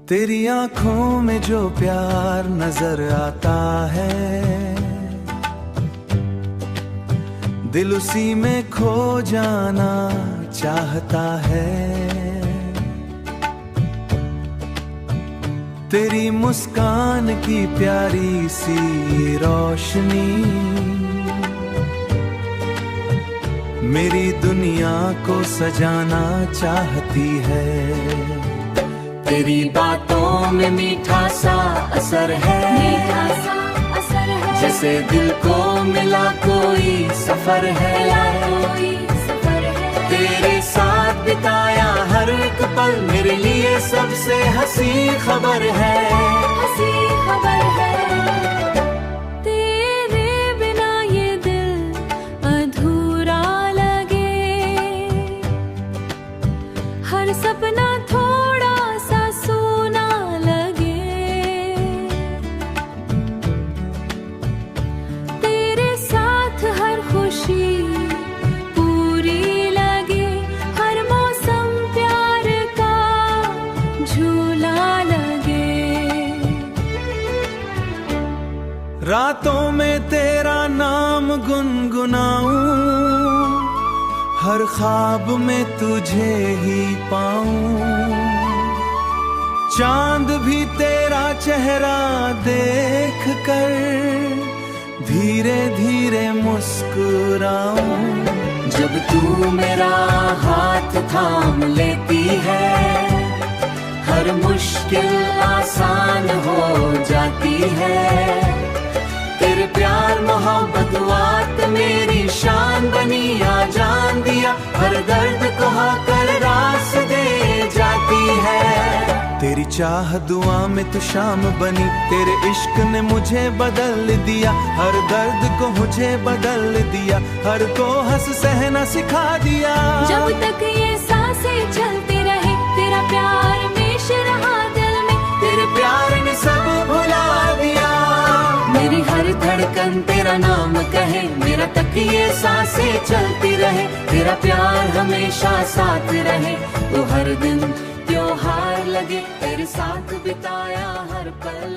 तेरी आंखों में जो प्यार नजर आता है, दिल उसी में खो जाना चाहता है। तेरी मुस्कान की प्यारी सी रोशनी मेरी दुनिया को सजाना चाहती है। तेरी बातों में मीठा सा असर है, जैसे दिल को मिला कोई सफर है। तेरे साथ बिताया हर एक पल मेरे लिए सबसे हंसी खबर है। तेरे बिना ये दिल अधूरा लगे, हर सपना थोड़ा सा सूना लगे। तेरे साथ हर खुशी पूरी लगे, हर मौसम प्यार का झूला लगे। रातों में तेरा नाम गुनगुनाऊं, हर ख्वाब में तुझे ही पाऊं। चांद भी तेरा चेहरा देख कर धीरे धीरे मुस्कुराऊं। जब तू मेरा हाथ थाम लेती है, हर मुश्किल आसान हो जाती है। तेरे प्यार मोहब्बत बात मेरी शान बनी, आ जान दिया हर दर्द को होकर रास दे जाती है। तेरी चाह दुआ में तू शाम बनी, तेरे इश्क ने मुझे बदल दिया। हर दर्द को मुझे बदल दिया, हर को हंस सहना सिखा दिया। जब तक ये सांसें चलती रहे, तेरा प्यार हमेशा रहा दिल में। तेरे प्यार ने सब भुला दिया। मेरी हर धड़कन तेरा नाम कहे, मेरा तकिए सांसें चलती रहे। तेरा प्यार हमेशा साथ रहे, तो हर दिन त्योहार लगे। तेरे साथ बिताया हर पल